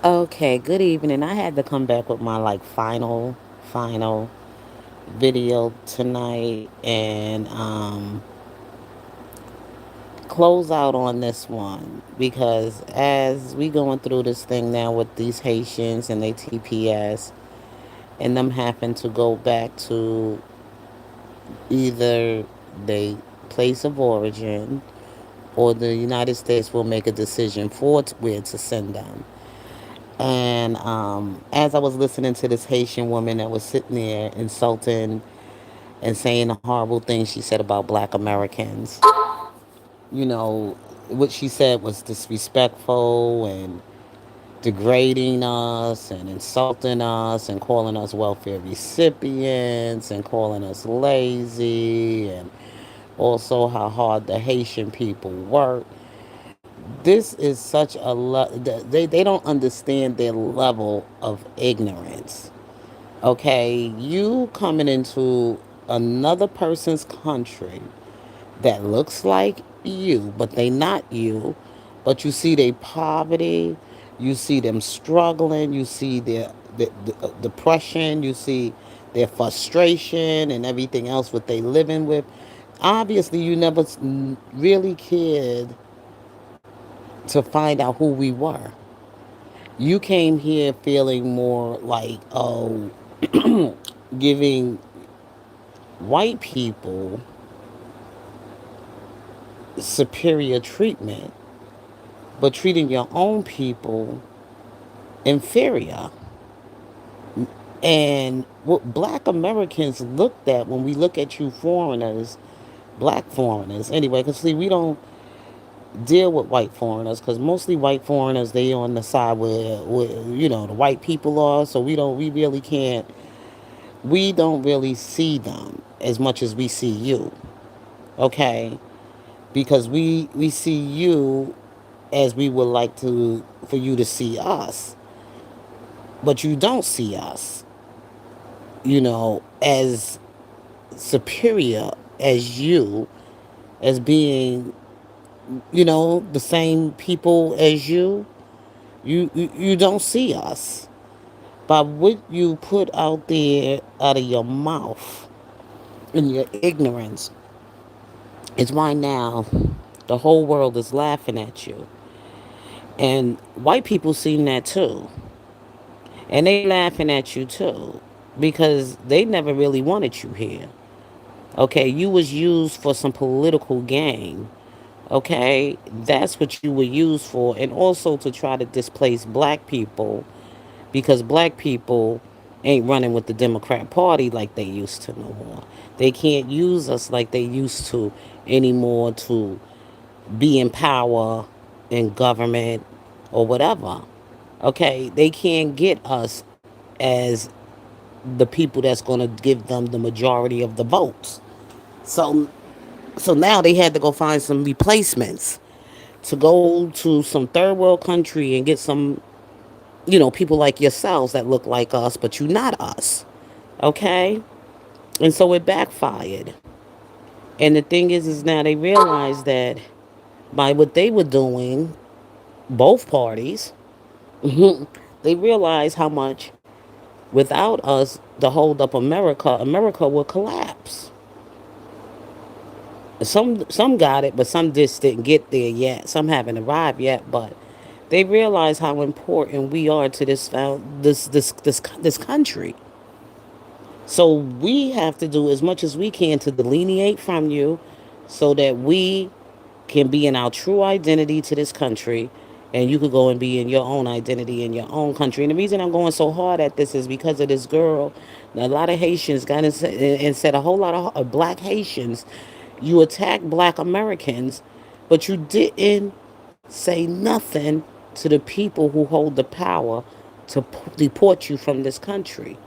Okay, good evening. I had to come back with my like final video tonight and close out on this one because as we going through this thing now with these Haitians and they TPS and them happen to go back to either they place of origin or the United States will make a decision for where to send them. And as I was listening to this Haitian woman that was sitting there insulting and saying the horrible things she said about black Americans, you know, what she said was disrespectful and degrading us and insulting us and calling us welfare recipients and calling us lazy and also how hard the Haitian people work. This is such a they don't understand their level of ignorance. Okay, you coming into another person's country that looks like you, but they not you, but you see their poverty, you see them struggling, you see their depression, you see their frustration and everything else what they living with. Obviously, you never really cared to find out who we were. You came here feeling more like, oh, giving white people superior treatment, but treating your own people inferior. And what black Americans looked at when we look at you foreigners, black foreigners, anyway, because see, we don't deal with white foreigners because mostly white foreigners, they on the side where, you know, the white people are, so we really can't, we don't really see them as much as we see you, okay? Because we see you as we would like to for you to see us, but you don't see us, you know, as superior as you, as being, you know, the same people as you. You don't see us. By what you put out there out of your mouth and your ignorance is why now the whole world is laughing at you. And white people seen that too. And they laughing at you too. Because they never really wanted you here. Okay, you was used for some political gain. Okay, that's what you were used for, and also to try to displace black people because black people ain't running with the Democrat Party like they used to no more. They can't use us like they used to anymore to be in power in government or whatever. Okay, they can't get us as the people that's going to give them the majority of the votes. So so now they had to go find some replacements to go to some third world country and get some, you know, people like yourselves that look like us, but you not us. Okay? And so it backfired. And the thing is now they realize that by what they were doing, both parties, they realize how much without us to hold up America, America will collapse. Some got it, but some just didn't get there yet. Some haven't arrived yet, but they realize how important we are to this country. So we have to do as much as we can to delineate from you, so that we can be in our true identity to this country, and you could go and be in your own identity in your own country. And the reason I'm going so hard at this is because of this girl. A lot of Haitians got and said a whole lot of black Haitians. You attack black Americans, but you didn't say nothing to the people who hold the power to deport you from this country.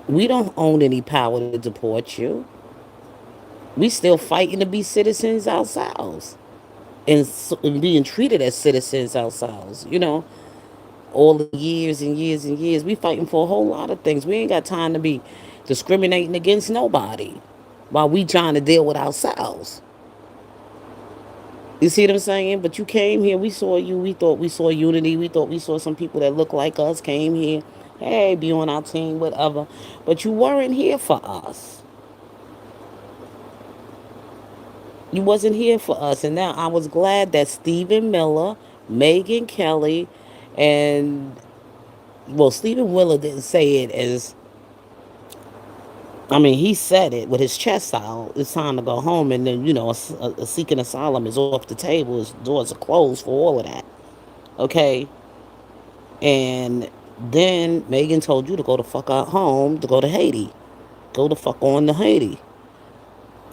We don't own any power to deport you. We still fighting to be citizens ourselves, and being treated as citizens ourselves. All the years and years and years, we fighting for a whole lot of things. We ain't got time to be discriminating against nobody while we trying to deal with ourselves. You see what I'm saying? But you came here, we saw you, we thought we saw unity, we thought we saw some people that look like us came here. Hey, be on our team, whatever. But you weren't here for us. You wasn't here for us. And now I was glad that Stephen Miller, Megyn Kelly, and well, Stephen Miller didn't say it as, I mean, he said it with his chest out. It's time to go home, and then a seeking asylum is off the table. His doors are closed for all of that. Okay, and then Megyn told you to go the fuck out home, to go to Haiti, go the fuck on to Haiti.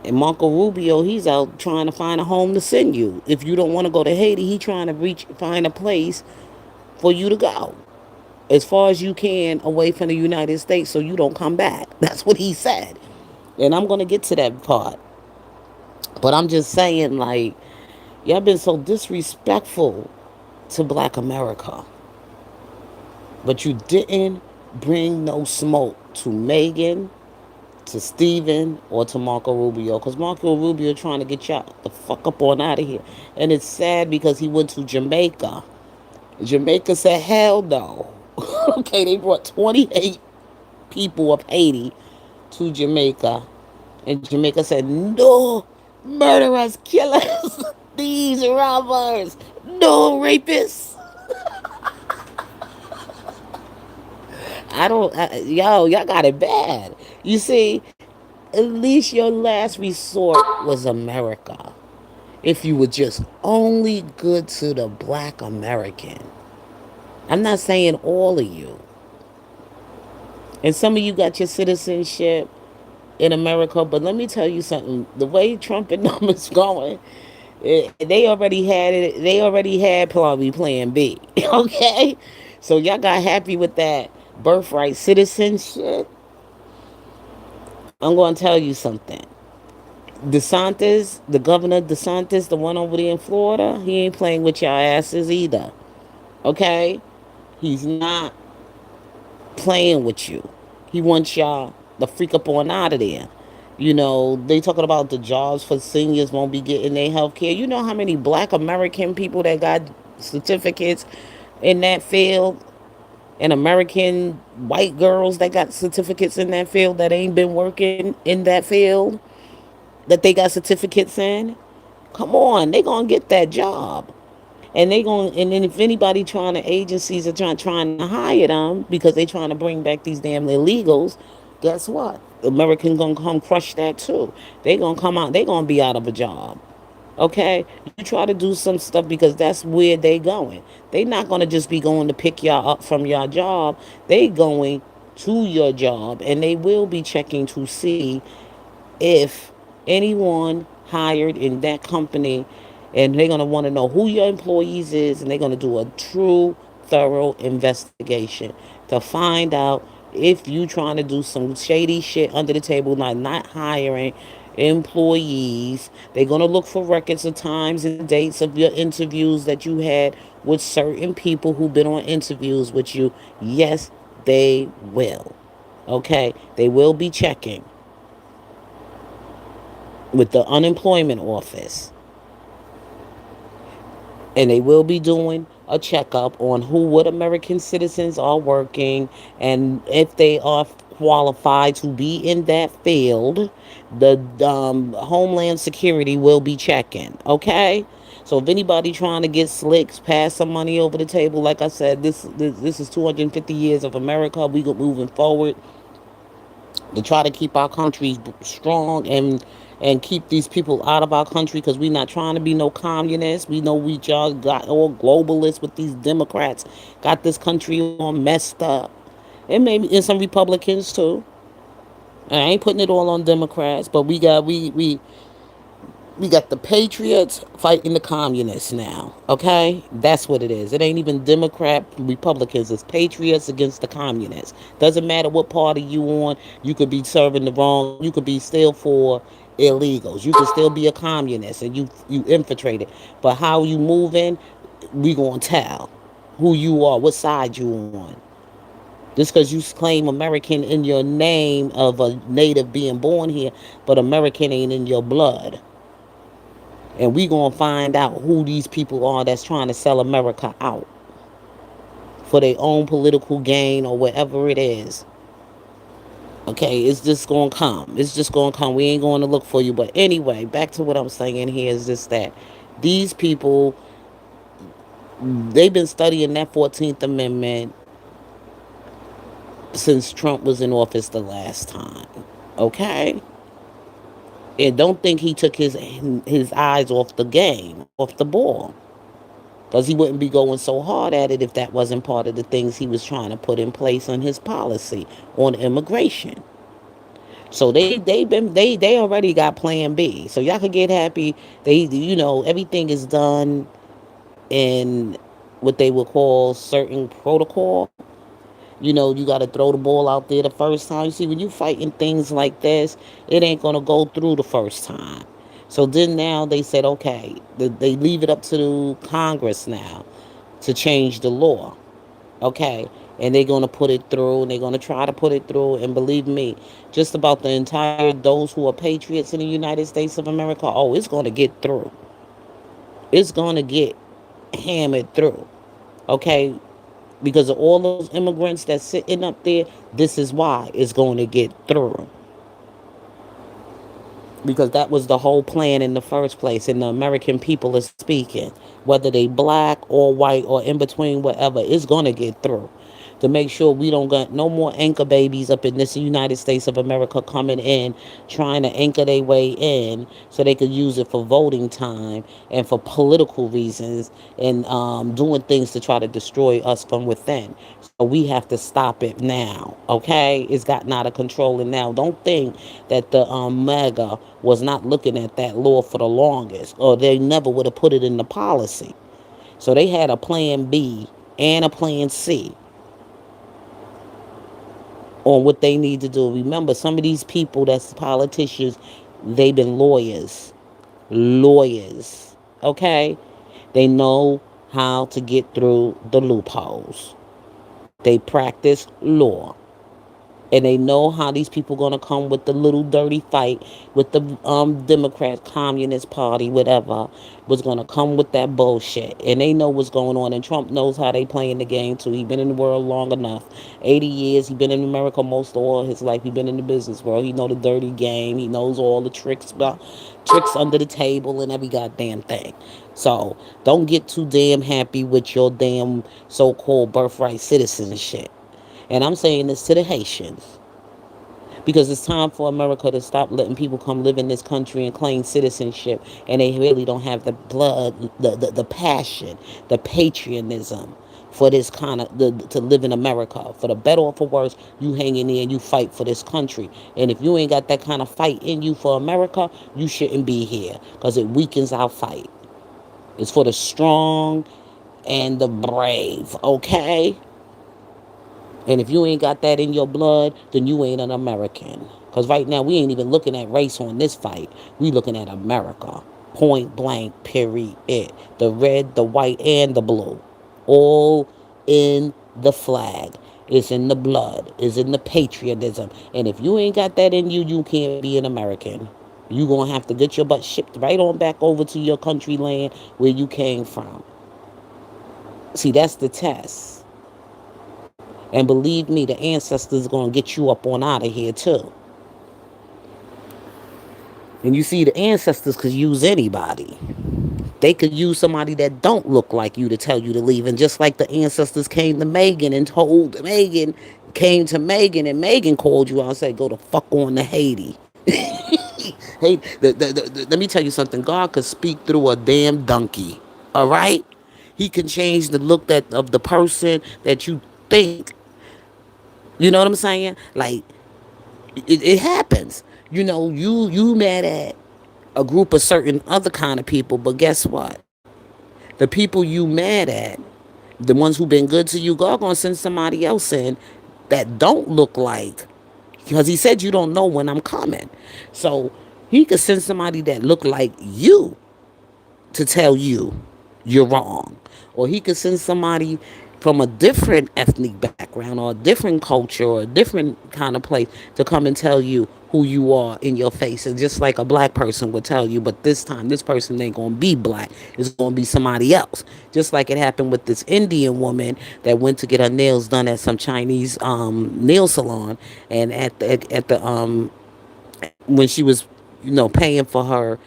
And Marco Rubio, he's out trying to find a home to send you. If you don't want to go to Haiti, he trying to find a place for you to go as far as you can away from the United States so you don't come back. That's what he said. And I'm going to get to that part. But I'm just saying, like, y'all been so disrespectful to black America. But you didn't bring no smoke to Megyn, to Steven, or to Marco Rubio. Because Marco Rubio trying to get y'all the fuck up on out of here. And it's sad because he went to Jamaica. Jamaica said, hell no. Okay, they brought 28 people of Haiti to Jamaica. And Jamaica said, no murderers, killers, thieves, robbers, no rapists. Y'all got it bad. You see, at least your last resort was America. If you were just only good to the black American. I'm not saying all of you. And some of you got your citizenship in America, but let me tell you something. The way Trump and them is going, they already had it. They already had probably Plan B. Okay, so y'all got happy with that birthright citizenship. I'm going to tell you something. DeSantis, the governor DeSantis, the one over there in Florida, he ain't playing with y'all asses either. Okay, he's not playing with you. He wants y'all to freak up on out of there. They talking about the jobs for seniors won't be getting their health care. You know how many black American people that got certificates in that field, and American white girls that got certificates in that field that ain't been working in that field that they got certificates in? Come on, they gonna get that job. And then if anybody trying to, agencies are trying to hire them because they trying to bring back these damn illegals, guess what? Americans gonna come crush that too. They gonna come out. They gonna be out of a job. Okay, you try to do some stuff because that's where they going. They not gonna just be going to pick y'all up from your job. They going to your job, and they will be checking to see if anyone hired in that company, and they're going to want to know who your employees is, and they're going to do a true thorough investigation to find out if you trying to do some shady shit under the table, like not hiring employees. They're going to look for records of times and dates of your interviews that you had with certain people who've been on interviews with you. Yes, they will. Okay, they will be checking. with the unemployment office, and they will be doing a checkup on what American citizens are working, and if they are qualified to be in that field, the Homeland Security will be checking. Okay, so if anybody trying to get slicks, pass some money over the table, like I said, this is 250 years of America. We go moving forward to try to keep our country strong and keep these people out of our country, because we're not trying to be no communists. We know we just got all globalists with these Democrats, got this country all messed up, and maybe and some Republicans too. And I ain't putting it all on Democrats, but we got the patriots fighting the communists now. Okay, that's what it is. It ain't even Democrat Republicans. It's patriots against the communists. Doesn't matter what party you on. You could be serving the wrong. You could be still for illegals. You could still be a communist and you infiltrated. But how you moving, we gonna tell who you are, what side you on. Just because you claim American in your name of a native being born here, but American ain't in your blood. And we gonna find out who these people are that's trying to sell America out for their own political gain or whatever it is. Okay, it's just gonna come. It's just gonna come. We ain't going to look for you. But anyway, back to what I'm saying here is just that these people, they've been studying that 14th Amendment since Trump was in office the last time. Okay? And don't think he took his eyes off the game, off the ball. Because he wouldn't be going so hard at it if that wasn't part of the things he was trying to put in place on his policy on immigration. So they already got Plan B. So y'all could get happy. Everything is done in what they would call certain protocol. You got to throw the ball out there the first time. You see, when you fighting things like this, it ain't gonna go through the first time. So then now they said, okay, they leave it up to Congress now to change the law. Okay, and they're gonna put it through, and they're gonna try to put it through. And believe me, just about the entire those who are patriots in the United States of America, oh, it's gonna get through. It's gonna get hammered through. Okay, because of all those immigrants that's sitting up there, this is why it's going to get through. Because that was the whole plan in the first place, and the American people are speaking, whether they black or white or in between, whatever, it's going to get through. To make sure we don't got no more anchor babies up in this United States of America coming in, trying to anchor their way in so they could use it for voting time and for political reasons, and doing things to try to destroy us from within. So we have to stop it now. Okay, it's gotten out of control, and now don't think that the MAGA was not looking at that law for the longest, or they never would have put it in the policy. So they had a plan B and a plan C on what they need to do. Remember, some of these people that's politicians, they've been lawyers. Lawyers. Okay? They know how to get through the loopholes. They practice law. And they know how these people gonna come with the little dirty fight with the Democrat, Communist Party, whatever, was gonna come with that bullshit. And they know what's going on. And Trump knows how they playing the game too. He been in the world long enough, 80 years. He been in America most of all his life. He been in the business world. He know the dirty game. He knows all the tricks under the table and every goddamn thing. So don't get too damn happy with your damn so-called birthright citizenship. And I'm saying this to the Haitians, because it's time for America to stop letting people come live in this country and claim citizenship, and they really don't have the blood, the passion, the patriotism for this kind of to live in America. For the better or for worse, you hang in there and you fight for this country. And if you ain't got that kind of fight in you for America, you shouldn't be here, because it weakens our fight. It's for the strong and the brave, okay? And if you ain't got that in your blood, then you ain't an American. Because right now, we ain't even looking at race on this fight. We looking at America. Point blank, period. The red, the white, and the blue. All in the flag. It's in the blood. It's in the patriotism. And if you ain't got that in you, you can't be an American. You gonna have to get your butt shipped right on back over to your country land where you came from. See, that's the test. And believe me, the ancestors gonna get you up on out of here too. And you see, the ancestors could use anybody. They could use somebody that don't look like you to tell you to leave. And just like the ancestors came to Megyn and told Megyn, came to Megyn, and Megyn called you out and said, go the fuck on to Haiti. Hey, let me tell you something. God could speak through a damn donkey. All right? He can change the look that of the person that you think. You know what I'm saying? Like, it happens. You mad at a group of certain other kind of people, but guess what? The people you mad at, the ones who been good to you, God gonna send somebody else in that don't look like, because he said you don't know when I'm coming. So he could send somebody that look like you to tell you you're wrong. Or he could send somebody from a different ethnic background or a different culture or a different kind of place to come and tell you who you are in your face. And just like a black person would tell you, but this time this person ain't gonna be black. It's gonna be somebody else. Just like it happened with this Indian woman that went to get her nails done at some Chinese nail salon, and at the when she was paying for her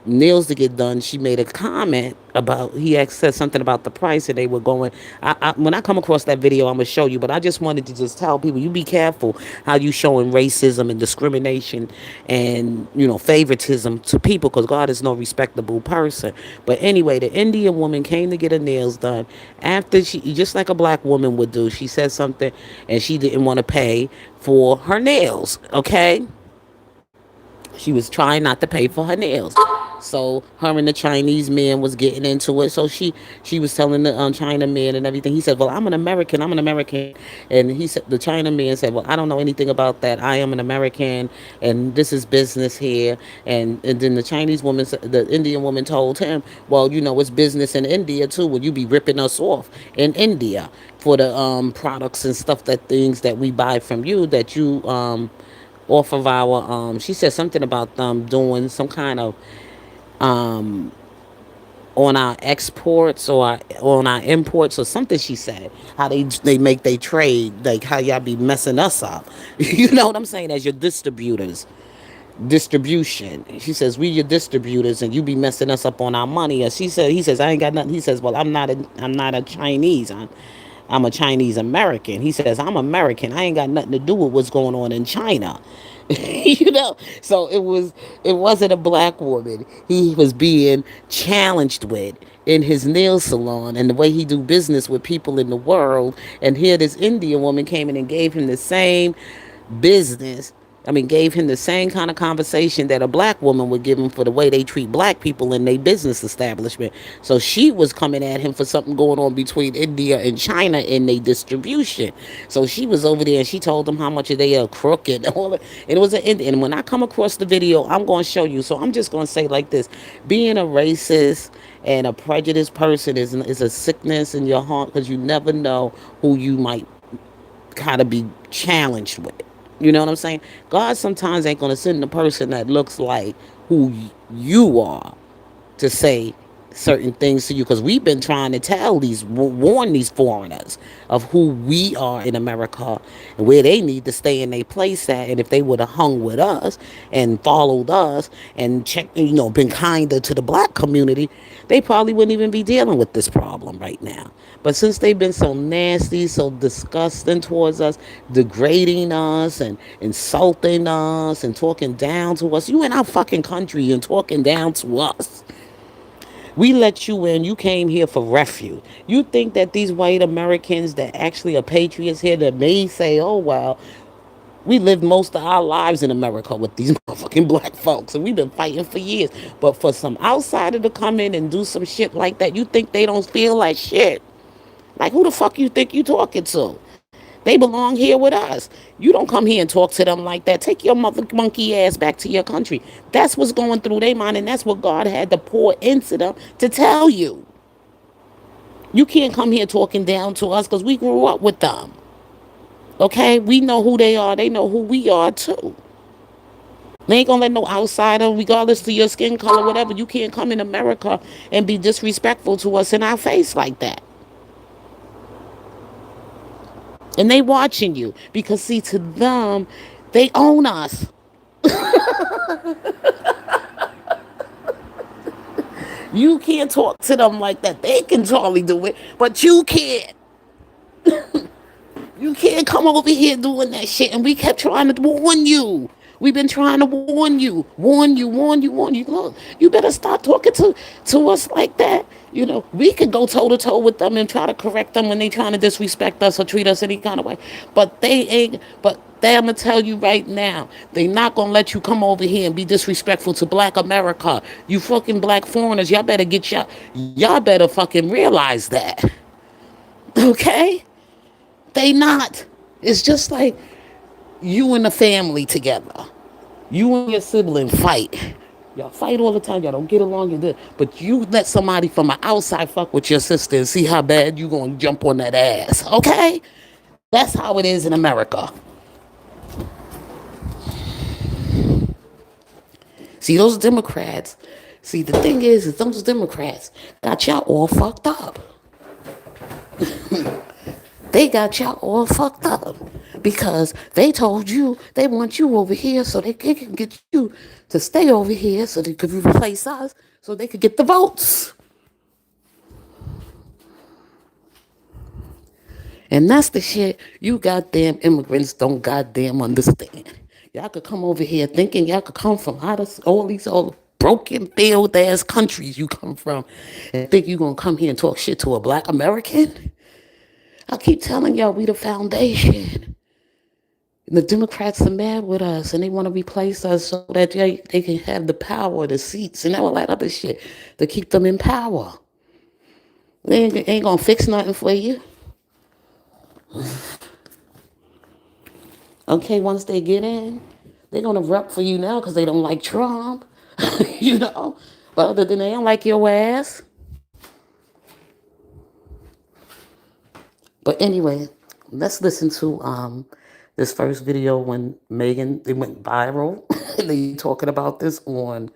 nails to get done, she made a comment about, he had said something about the price, and they were going. When I come across that video, I'm gonna show you. But I just wanted to just tell people, you be careful how you showing racism and discrimination and favoritism to people, because God is no respectable person. But anyway, the Indian woman came to get her nails done after she, just like a black woman would do. She said something, and she didn't want to pay for her nails. Okay, she was trying not to pay for her nails. So her and the Chinese man was getting into it. So she was telling the China man and everything. He said, "Well, I'm an American. I'm an American." And he said, the China man said, "Well, I don't know anything about that. I am an American, and this is business here." And then the Chinese woman, the Indian woman, told him, "Well, it's business in India too. Will you be ripping us off in India for the products and stuff, that things that we buy from you, that you off of our," she said something about them doing some kind of on our exports or on our imports or something. She said how they make they trade, like how y'all be messing us up. You know what I'm saying? As your distributors, distribution. She says, we your distributors, and you be messing us up on our money. And he says, I ain't got nothing. He says, well, I'm not a Chinese. I'm a Chinese American. He says, I'm American. I ain't got nothing to do with what's going on in China. So it wasn't a black woman he was being challenged with in his nail salon, and the way he do business with people in the world. And here this Indian woman came in and gave him the same business. I mean, gave him the same kind of conversation that a black woman would give him for the way they treat black people in their business establishment. So she was coming at him for something going on between India and China in their distribution. So she was over there and she told them how much they are crooked. And it was an Indian. And when I come across the video, I'm going to show you. So I'm just going to say like this: being a racist and a prejudiced person is a sickness in your heart, because you never know who you might kind of be challenged with. You know what I'm saying? God sometimes ain't going to send the person that looks like who you are to say certain things to you, because we've been trying to warn these foreigners of who we are in America and where they need to stay in their place at. And if they would have hung with us and followed us and been kinder to the black community, they probably wouldn't even be dealing with this problem right now. But since they've been so nasty, so disgusting towards us, degrading us and insulting us and talking down to us, you in our fucking country and talking down to us. We let you in. You came here for refuge. You think that these white Americans that actually are patriots here, that may say, oh, well, we lived most of our lives in America with these motherfucking black folks, and we've been fighting for years. But for some outsider to come in and do some shit like that, you think they don't feel like shit? Like, who the fuck you think you talking to? They belong here with us. You don't come here and talk to them like that. Take your mother monkey ass back to your country. That's what's going through their mind, and that's what God had to pour into them to tell you. You can't come here talking down to us, because we grew up with them. Okay? We know who they are. They know who we are too. They ain't gonna let no outsider, regardless to your skin color, whatever. You can't come in America and be disrespectful to us in our face like that. And they watching you because, see, to them, they own us. You can't talk to them like that. They can totally do it, but you can't. You can't come over here doing that shit. And we kept trying to warn you. We've been trying to warn you, warn you, warn you, warn you. Look, you better stop talking to us like that. You know, we could go toe to toe with them and try to correct them when they trying to disrespect us or treat us any kind of way. But they ain't. But they, I'm gonna tell you right now, they not gonna let you come over here and be disrespectful to Black America. You fucking black foreigners, y'all better fucking realize that. Okay? They not. It's just like you and the family together. You and your sibling fight. Y'all fight all the time. Y'all don't get along. But you let somebody from the outside fuck with your sister and see how bad you gonna jump on that ass. Okay? That's how it is in America. See, those Democrats. See, the thing is those Democrats got y'all all fucked up. They got y'all all fucked up because they told you they want you over here so they can get you to stay over here so they could replace us so they could get the votes. And that's the shit you goddamn immigrants don't goddamn understand. Y'all could come over here thinking y'all could come from all these old broken, failed ass countries you come from and think you gonna come here and talk shit to a Black American? I keep telling y'all we the foundation. And the Democrats are mad with us and they want to replace us so that they can have the power, the seats, and all that other shit to keep them in power. They ain't gonna fix nothing for you. Okay, once they get in, they're gonna rep for you now because they don't like Trump. You know? But other than they don't like your ass. But anyway, let's listen to this first video when Megyn, it went viral. They talking about this on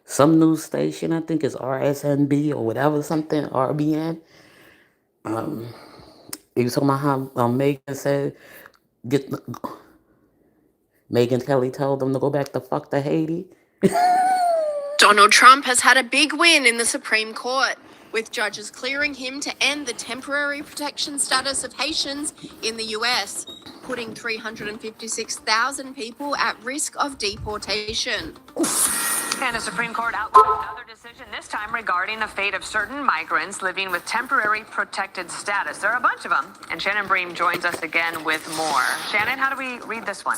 some news station. I think it's RSNB or whatever, something, RBN. He was talking about how Megyn said, get Megyn Kelly told them to go back to fuck to Haiti. Donald Trump has had a big win in the Supreme Court, with judges clearing him to end the temporary protection status of Haitians in the US, putting 356,000 people at risk of deportation. And the Supreme Court outlawed another decision, this time regarding the fate of certain migrants living with temporary protected status. There are a bunch of them. And Shannon Bream joins us again with more. Shannon, how do we read this one?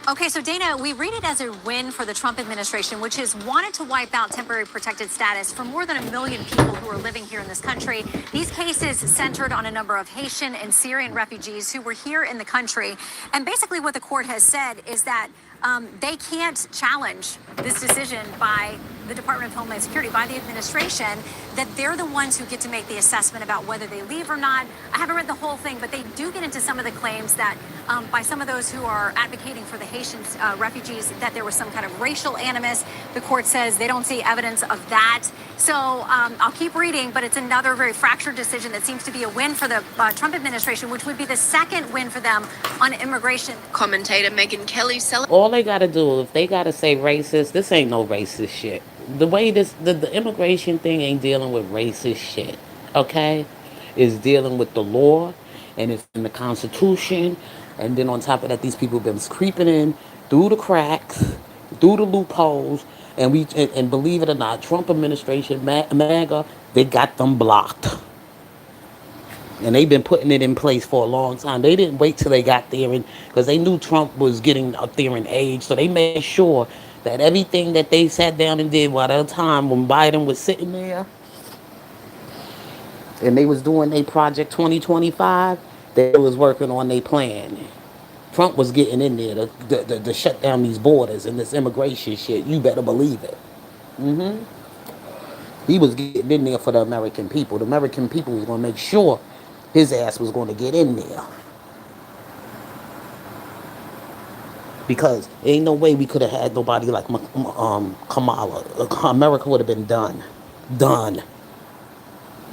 Okay, so Dana, we read it as a win for the Trump administration, which has wanted to wipe out temporary protected status for more than 1 million people who are living here in this country. These cases centered on a number of Haitian and Syrian refugees who were here in the country. And basically what the court has said is that they can't challenge this decision by the Department of Homeland Security, by the administration, that they're the ones who get to make the assessment about whether they leave or not. I haven't read the whole thing, but they do get into some of the claims that by some of those who are advocating for the Haitian refugees, that there was some kind of racial animus. The court says they don't see evidence of that. So I'll keep reading, but it's another very fractured decision that seems to be a win for the Trump administration, which would be the second win for them on immigration. Commentator Megyn Kelly All they gotta do, if they gotta say racist, this ain't no racist shit. The way the immigration thing ain't dealing with racist shit, okay? It's dealing with the law, and it's in the Constitution, and then on top of that, these people have been creeping in through the cracks, through the loopholes, and believe it or not, Trump administration, MAGA, they got them blocked. And they've been putting it in place for a long time. They didn't wait till they got there, and because they knew Trump was getting up there in age, so they made sure that everything that they sat down and did while that time when Biden was sitting there and they was doing their Project 2025, they was working on their plan. Trump was getting in there to shut down these borders and this immigration shit. You better believe it. He was getting in there for the American people. The American people was going to make sure his ass was going to get in there. because ain't no way we could have had nobody like Kamala. America would have been done, done.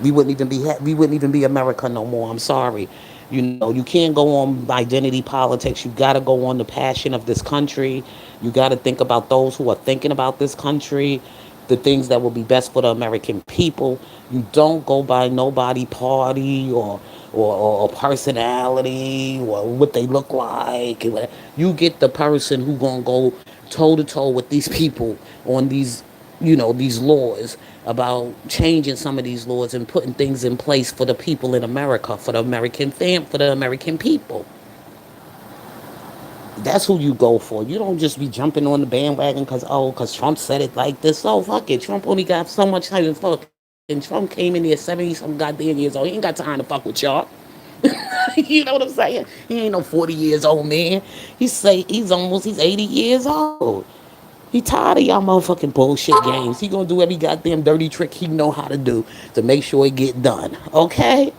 We wouldn't even be America no more. I'm sorry. You know, you can't go on identity politics. You got to go on the passion of this country. You got to think about those who are thinking about this country, the things that will be best for the American people. You don't go by nobody party or personality or what they look like. You get the person who gonna go toe to toe with these people on these, these laws, about changing some of these laws and putting things in place for the people in America, for the for the American people. That's who you go for. You don't just be jumping on the bandwagon because Trump said it like this. Oh, fuck it. Trump only got so much time to fuck. And Trump came in there 70 some goddamn years old. He ain't got time to fuck with y'all. You know what I'm saying? He ain't no 40 years old man. He's 80 years old. He tired of y'all motherfucking bullshit games. He gonna do every goddamn dirty trick he know how to do to make sure it get done. Okay?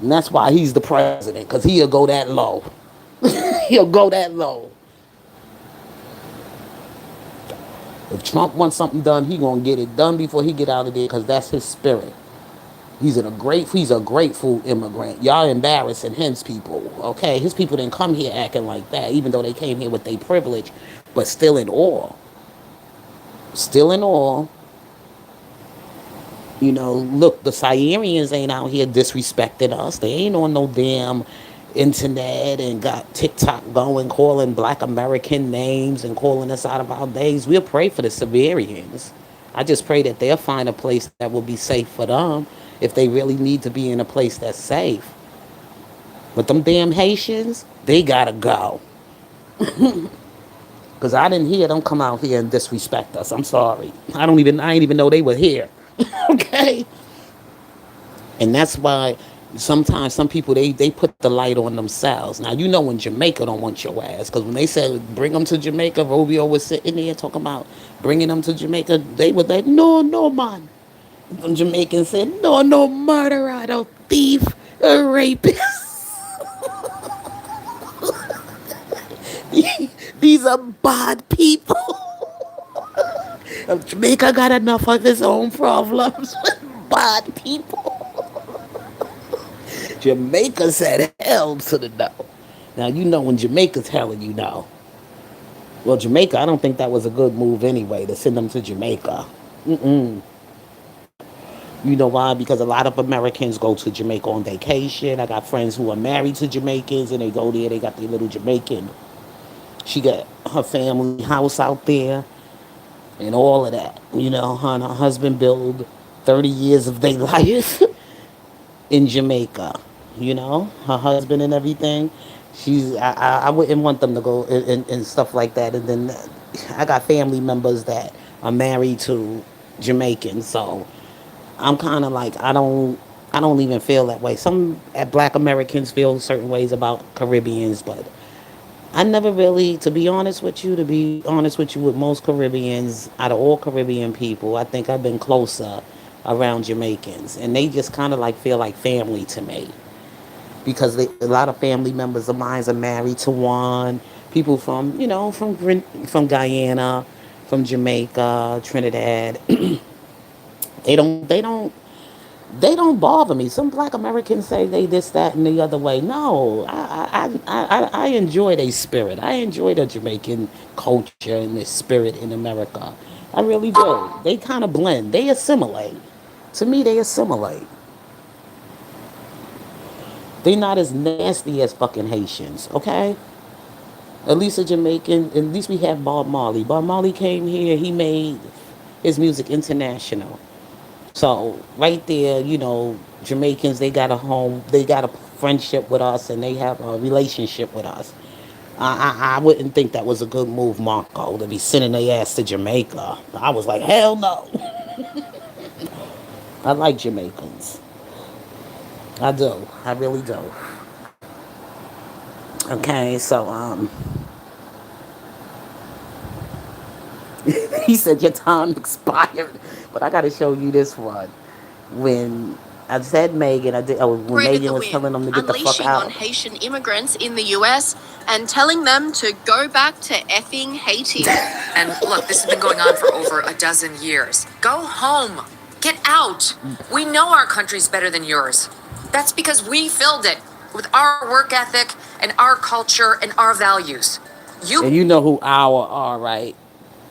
And that's why he's the president, because he'll go that low. He'll go that low. If Trump wants something done, he gonna get it done before he get out of there, because that's his spirit. He's a grateful immigrant. Y'all embarrassing his people, okay? His people didn't come here acting like that, even though they came here with their privilege, but still in awe. Still in awe. Look, the Syrians ain't out here disrespecting us. They ain't on no damn internet and got TikTok going, calling black American names and calling us out of our days. We'll pray for the Siberians. I just pray that they'll find a place that will be safe for them if they really need to be in a place that's safe. But them damn Haitians, they gotta go. Because I didn't hear them come out here and disrespect us. I'm sorry. I ain't even know they were here. Okay? And that's why sometimes some people, they put the light on themselves. Now, when Jamaica don't want your ass, because when they said bring them to Jamaica, Rubio was sitting there talking about bringing them to Jamaica. They were like, no, no, man. The Jamaicans said, no, no, murderer, no thief, a rapist. These are bad people. Jamaica got enough of his own problems with bad people. Jamaica said hell to the no. Now, when Jamaica's telling you no. Well, Jamaica, I don't think that was a good move anyway, to send them to Jamaica. You know why? Because a lot of Americans go to Jamaica on vacation. I got friends who are married to Jamaicans, and they go there, they got their little Jamaican. She got her family house out there and all of that. Her and her husband build 30 years of their life in Jamaica. Her husband and everything. I wouldn't want them to go and stuff like that. And then I got family members that are married to Jamaicans, so I'm kind of like, I don't even feel that way. Some Black Americans feel certain ways about Caribbeans, but I never really, to be honest with you, with most Caribbeans, out of all Caribbean people, I think I've been closer around Jamaicans, and they just kind of like feel like family to me, because a lot of family members of mine are married to one. People from, from Guyana, from Jamaica, Trinidad. they don't, they don't, they don't bother me. Some Black Americans say they this, that, and the other way. No, I enjoy their spirit. I enjoy the Jamaican culture and the spirit in America. I really do. They kind of blend. They assimilate. To me, they assimilate. They're not as nasty as fucking Haitians, okay? At least a Jamaican, at least we have Bob Marley. Bob Marley came here, he made his music international. So right there, Jamaicans, they got a home, they got a friendship with us, and they have a relationship with us. I wouldn't think that was a good move, Marco, to be sending their ass to Jamaica. I was like, hell no. I like Jamaicans. I do. I really do. Okay, so he said your time expired, but I got to show you this one when I said Megan. I did. Oh, when Created Megan the was telling win, them to get the fuck unleashing on out. Haitian immigrants in the US and telling them to go back to effing Haiti. And look, this has been going on for over a dozen years. Go home. Get out. We know our country's better than yours. That's because we filled it with our work ethic and our culture and our values. And you know who our are, right?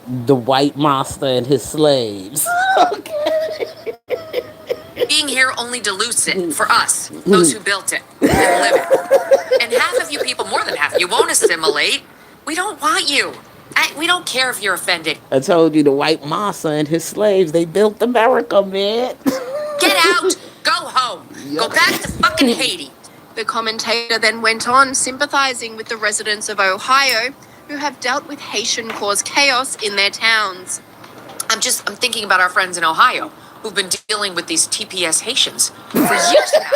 The white master and his slaves. Being here only dilutes it for us, those who built it and live it. And half of you people, more than half, you won't assimilate. We don't want you. We don't care if you're offended. I told you the white master and his slaves, they built America, man. Get out. Go home. Go back to fucking Haiti. The commentator then went on, sympathizing with the residents of Ohio who have dealt with Haitian-caused chaos in their towns. I'm thinking about our friends in Ohio who've been dealing with these TPS Haitians for years now,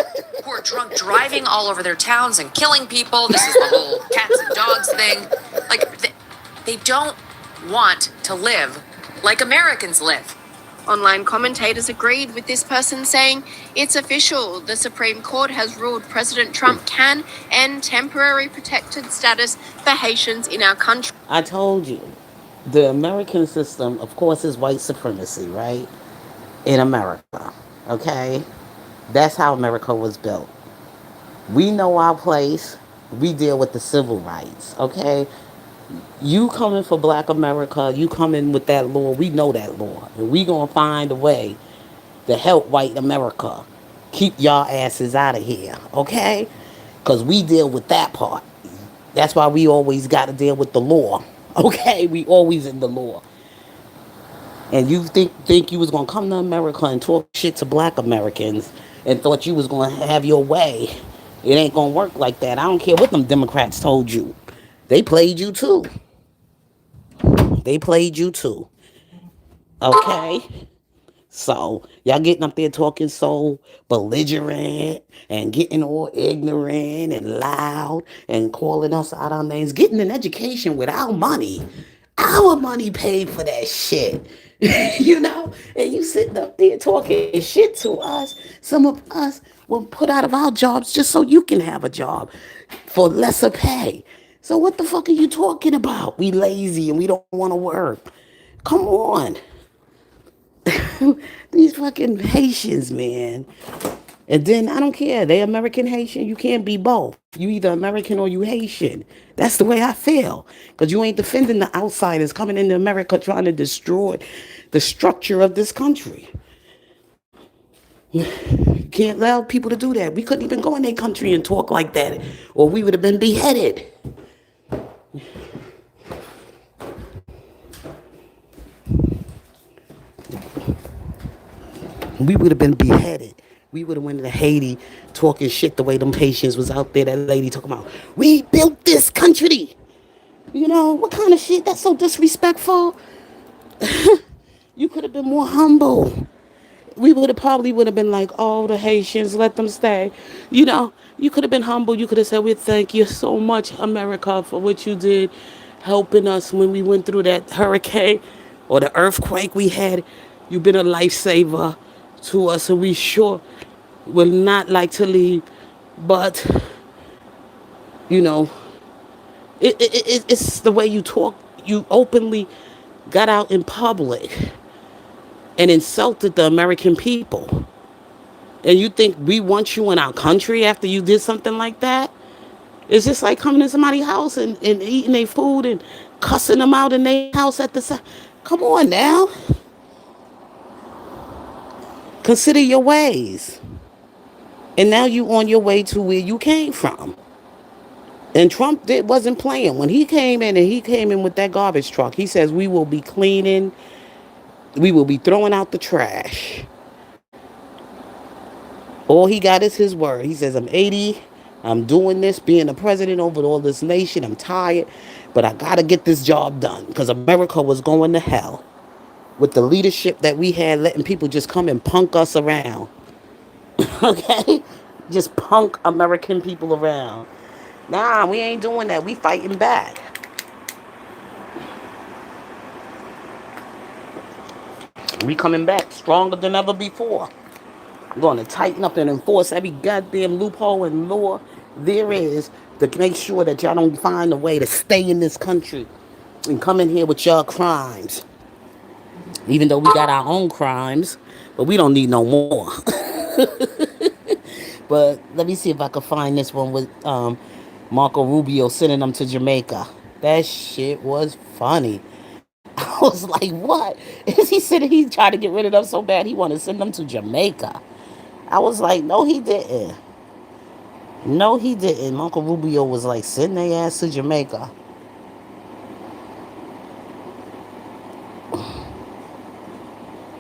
who are drunk driving all over their towns and killing people. This is the whole cats and dogs thing. Like, they don't want to live like Americans live. Online commentators agreed with this person, saying, "It's official. The Supreme Court has ruled President Trump can end temporary protected status for Haitians in our country." I told you, the American system, of course, is white supremacy, right? In America, okay? That's how America was built. We know our place. We deal with the civil rights, okay? You coming for black America, you coming with that law, we know that law. And we gonna find a way to help white America keep y'all asses out of here, okay? Because we deal with that part. That's why we always got to deal with the law, okay? We always in the law. And you think you was gonna come to America and talk shit to black Americans and thought you was gonna have your way. It ain't gonna work like that. I don't care what them Democrats told you. They played you too. They played you too. Okay? So, y'all getting up there talking so belligerent and getting all ignorant and loud and calling us out our names, getting an education with our money. Our money paid for that shit. You know? And you sitting up there talking shit to us. Some of us will put out of our jobs just so you can have a job for lesser pay. So what the fuck are you talking about? We lazy and we don't want to work. Come on. These fucking Haitians, man. And then I don't care. They American Haitian. You can't be both. You either American or you Haitian. That's the way I feel. Because you ain't defending the outsiders coming into America trying to destroy the structure of this country. You can't allow people to do that. We couldn't even go in their country and talk like that, or we would have been beheaded. We would have been beheaded. We would have went to Haiti talking shit the way them Haitians was out there. That lady talking about, we built this country. You know, what kind of shit? That's so disrespectful. You could have been more humble. We would have been like, oh, the Haitians, let them stay. You know, you could have been humble. You could have said, we thank you so much, America, for what you did, helping us when we went through that hurricane or the earthquake we had. You've been a lifesaver to us, and we sure will not like to leave. But, you know, it's the way you talk. You openly got out in public and insulted the American people. And you think we want you in our country after you did something like that? It's just like coming to somebody's house and eating their food and cussing them out in their house at the same. Come on now. Consider your ways. And now you on your way to where you came from. And Trump wasn't playing. When he came in, and he came in with that garbage truck, he says we will be cleaning, we will be throwing out the trash. All he got is his word. He says, I'm 80. I'm doing this, being the president over all this nation. I'm tired, but I got to get this job done because America was going to hell with the leadership that we had, letting people just come and punk us around. Okay? Just punk American people around. Nah, we ain't doing that. We fighting back. We coming back stronger than ever before. We're going to tighten up and enforce every goddamn loophole and law there is to make sure that y'all don't find a way to stay in this country and come in here with your crimes. Even though we got our own crimes, but we don't need no more. But let me see if I can find this one with Marco Rubio sending them to Jamaica. That shit was funny. I was like, what? Is he said he tried to get rid of them so bad he wanted to send them to Jamaica? I was like, no, he didn't. No, he didn't. Uncle Rubio was like, send their ass to Jamaica.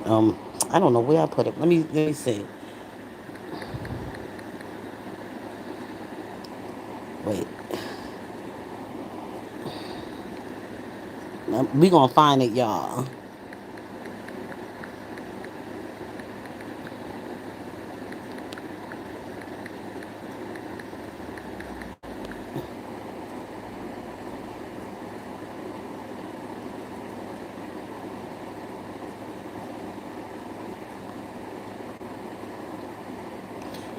I don't know where I put it. Let me see. Wait. We gonna find it, y'all.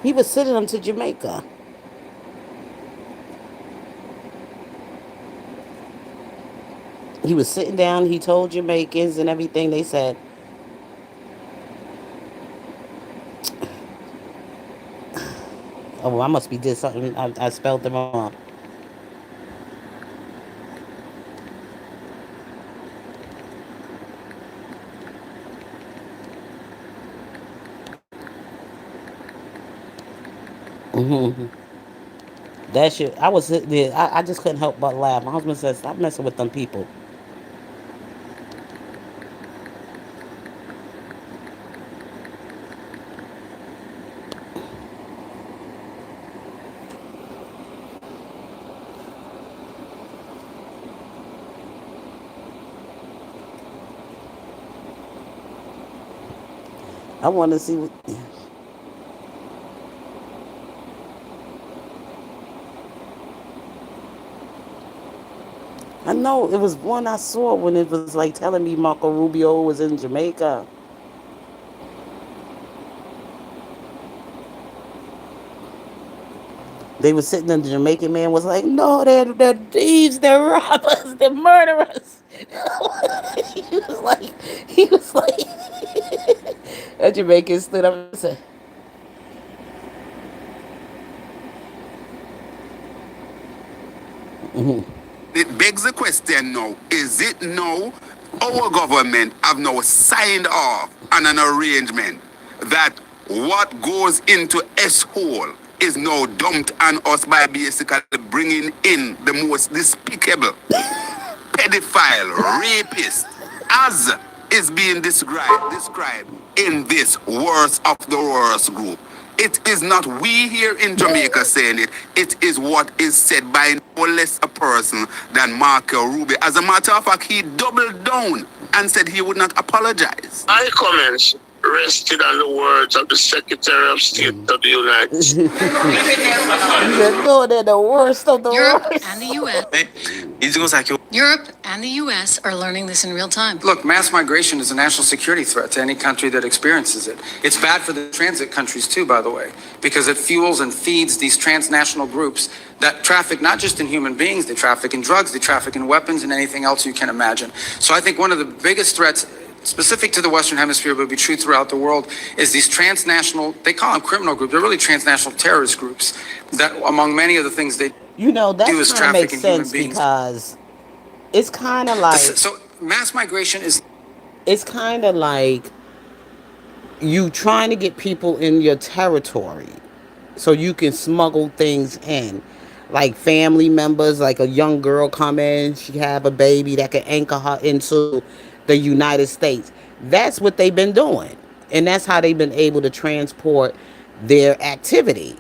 He was sending them to Jamaica. He was sitting down. He told Jamaicans and everything. They said, "Oh, I must be did something. I spelled them wrong." That shit. I was sitting there. I just couldn't help but laugh. My husband said, "Stop messing with them people." I want to see. I know it was one I saw when it was like telling me Marco Rubio was in Jamaica. They were sitting and the Jamaican man was like, no, they're thieves, they're robbers, they're murderers. he was like, a Jamaican stood up and said, It begs the question now, is it now our government have now signed off on an arrangement that what goes into S hole is now dumped on us by basically bringing in the most despicable pedophile, rapist, as is being described in this worst of the worst group. It is not we here in Jamaica saying it. It is what is said by no less a person than Marco Rubio. As a matter of fact, he doubled down and said he would not apologize. My comments rested on the words of the Secretary of State of the United States. he said, no, they're the worst of the Europe worst. and the U.S. Europe and the U.S. are learning this in real time. Look, mass migration is a national security threat to any country that experiences it. It's bad for the transit countries too, by the way, because it fuels and feeds these transnational groups that traffic not just in human beings, they traffic in drugs, they traffic in weapons and anything else you can imagine. So I think one of the biggest threats specific to the Western Hemisphere, but be true throughout the world, is these transnational, they call them criminal groups, they're really transnational terrorist groups that among many of the things they That do is kind of makes traffic in human sense beings. because it's kind of like So mass migration is it's kind of like you trying to get people in your territory so you can smuggle things in, like family members, like a young girl come in, she have a baby that can anchor her into the United States. That's what they've been doing, and that's how they've been able to transport their activity.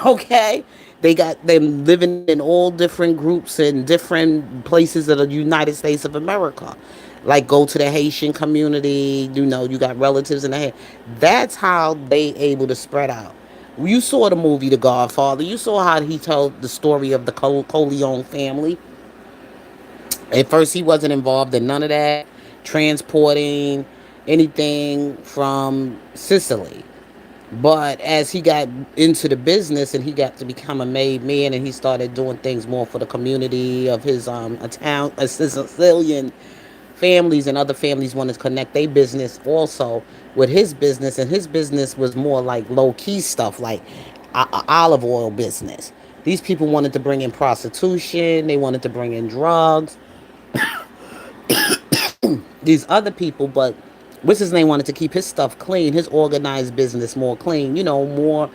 Okay, they got them living in all different groups in different places of the United States of America. Like go to the Haitian community, you got relatives in the Haiti. That's how they able to spread out. You saw the movie The Godfather. You saw how he told the story of the Corleone family. At first, he wasn't involved in none of that, transporting anything from Sicily. But as he got into the business and he got to become a made man and he started doing things more for the community of his a town, a Sicilian families and other families wanted to connect their business also with his business, and his business was more like low key stuff like olive oil business. These people wanted to bring in prostitution, they wanted to bring in drugs, these other people, but what's his name wanted to keep his stuff clean, his organized business more clean, more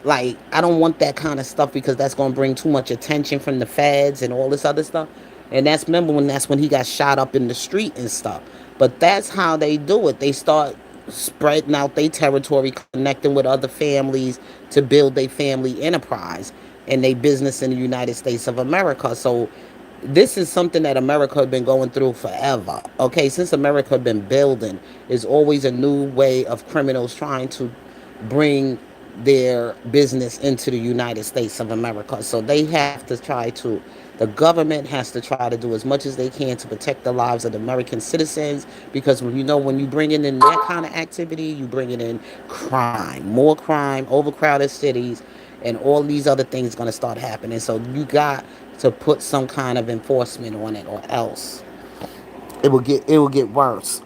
like, I don't want that kind of stuff because that's going to bring too much attention from the feds and all this other stuff. And that's when he got shot up in the street and stuff. But that's how they do it. They start spreading out their territory, connecting with other families to build their family enterprise and their business in the United States of America. So this is something that America had been going through forever. Okay, since America had been building, there's always a new way of criminals trying to bring their business into the United States of America. So they have to try to, the government has to try to do as much as they can to protect the lives of the American citizens, because when you bring in that kind of activity, you bring in crime, more crime, overcrowded cities, and all these other things going to start happening. So you got to put some kind of enforcement on it, or else it will get worse.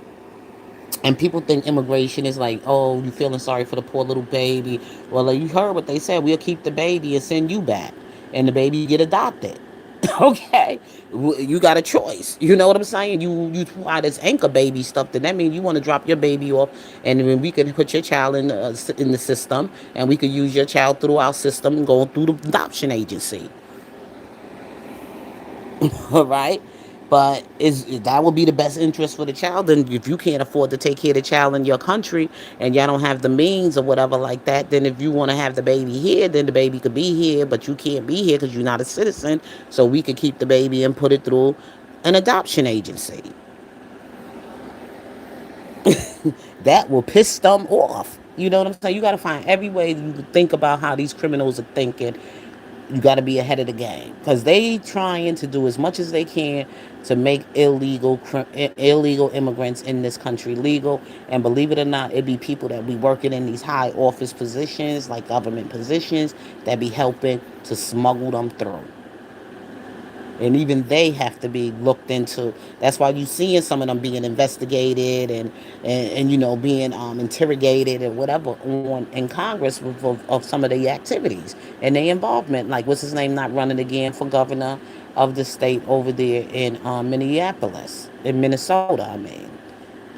And people think immigration is like, oh, you feeling sorry for the poor little baby. Well, like, you heard what they said. We'll keep the baby and send you back, and the baby get adopted. Okay, you got a choice. You know what I'm saying? You try this anchor baby stuff. Then that means you want to drop your baby off, and then we can put your child in the system, and we could use your child through our system and go through the adoption agency. All right, but is that would be the best interest for the child? And if you can't afford to take care of the child in your country and y'all don't have the means or whatever like that, then if you want to have the baby here, then the baby could be here, but you can't be here because you're not a citizen. So we could keep the baby and put it through an adoption agency. That will piss them off. You know what I'm saying? You got to find every way you can think about how these criminals are thinking. You got to be ahead of the game, because they trying to do as much as they can to make illegal immigrants in this country legal. And believe it or not, it be people that be working in these high office positions, like government positions, that be helping to smuggle them through. And even they have to be looked into. That's why you seeing some of them being investigated and being interrogated and whatever on in Congress of some of the activities and their involvement. Like, what's his name, not running again for governor of the state over there in Minneapolis, in Minnesota. I mean,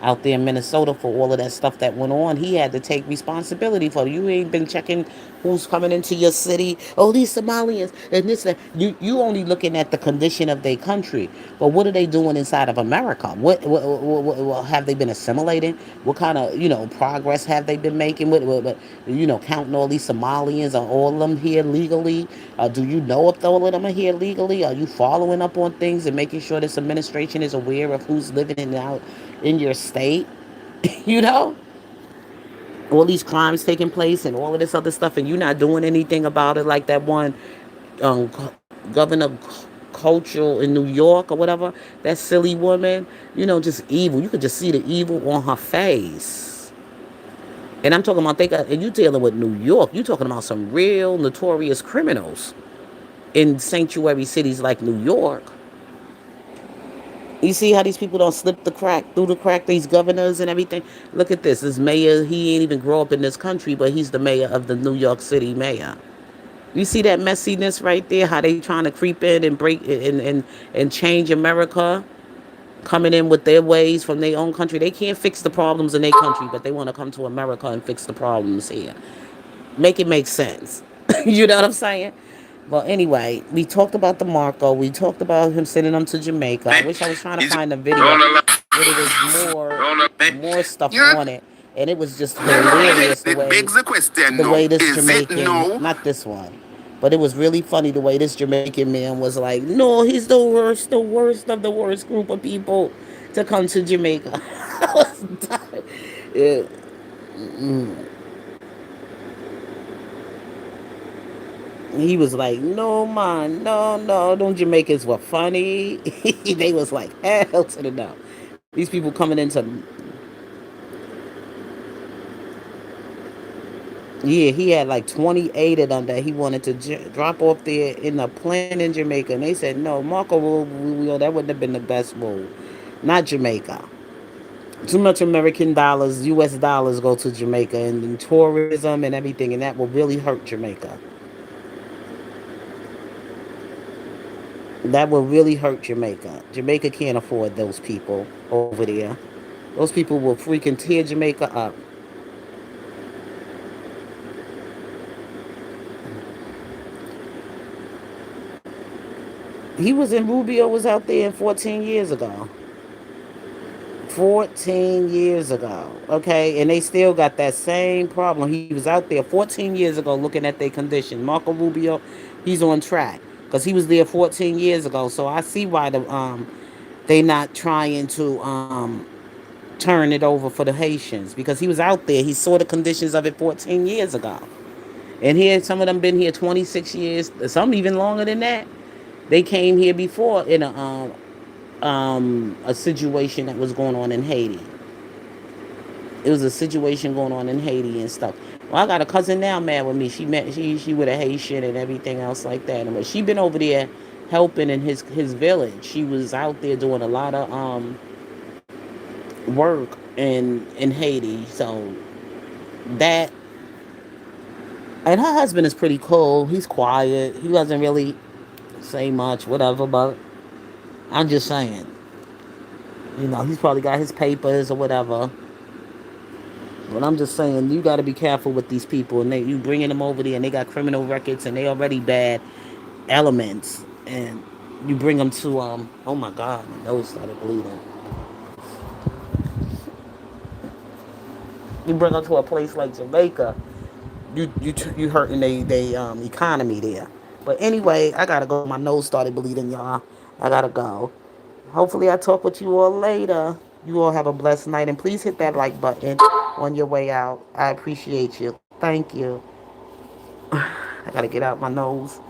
out there in Minnesota, for all of that stuff that went on. He had to take responsibility for it. You ain't been checking who's coming into your city. Oh, these Somalians and this. That. You only looking at the condition of their country, but what are they doing inside of America? What have they been assimilating? What kind of progress have they been making? Counting all these Somalians, are all of them here legally? Do you know if all of them are here legally? Are you following up on things and making sure this administration is aware of who's living in and out in your state? you know all these crimes taking place and all of this other stuff, and you're not doing anything about it, like that one um, governor cultural in New York or whatever, that silly woman, just evil. You could just see the evil on her face. And I'm talking about, and you dealing with New York, you talking about some real notorious criminals in sanctuary cities like New York. You see how these people don't slip through the crack, these governors and everything? Look at this mayor, he ain't even grow up in this country, but he's the mayor of the New York City mayor. You see that messiness right there, how they trying to creep in and break and change America, coming in with their ways from their own country. They can't fix the problems in their country, but they want to come to America and fix the problems here. Make it make sense. You know what I'm saying? Well, anyway, we talked about the Marco. We talked about him sending them to Jamaica. I wish I was trying to find a video where there was more stuff on it, and it was just hilarious It begs the question the now, way this is it Jamaican, no? not this one, but it was really funny the way this Jamaican man was like, no, he's the worst of the worst group of people to come to Jamaica. I was dying. Yeah. He was like, no, man, no, them Jamaicans were funny. They was like, hell to the no. These people coming into, Yeah, he had like 28 of them that he wanted to drop off there in a plant in Jamaica. And they said, no, Marco Rubio, that wouldn't have been the best move. Not Jamaica. Too much American dollars, U.S. dollars go to Jamaica and tourism and everything, and that will really hurt Jamaica. That will really hurt Jamaica. Jamaica can't afford those people over there. Those people will freaking tear Jamaica up. He was in Rubio was out there 14 years ago. 14 years ago. Okay, and they still got that same problem. He was out there 14 years ago looking at their condition. Marco Rubio, he's on track because he was there 14 years ago. So I see why they not trying to turn it over for the Haitians because he was out there. He saw the conditions of it 14 years ago. And here, some of them been here 26 years, some even longer than that. They came here before in a situation that was going on in Haiti. It was a situation going on in Haiti and stuff. Well, I got a cousin now mad with me. She with a Haitian and everything else like that. And but she been over there helping in his village. She was out there doing a lot of work in Haiti. So that, and her husband is pretty cool. He's quiet. He doesn't really say much, whatever. But I'm just saying, he's probably got his papers or whatever. But I'm just saying, you got to be careful with these people, and you bringing them over there, and they got criminal records, and they already bad elements, and you bring them to Oh my God, my nose started bleeding. You bring them to a place like Jamaica, you hurting they economy there. But anyway, I gotta go. My nose started bleeding, y'all. I gotta go. Hopefully, I talk with you all later. You all have a blessed night, and please hit that like button on your way out. I appreciate you. Thank you. I gotta get out my nose.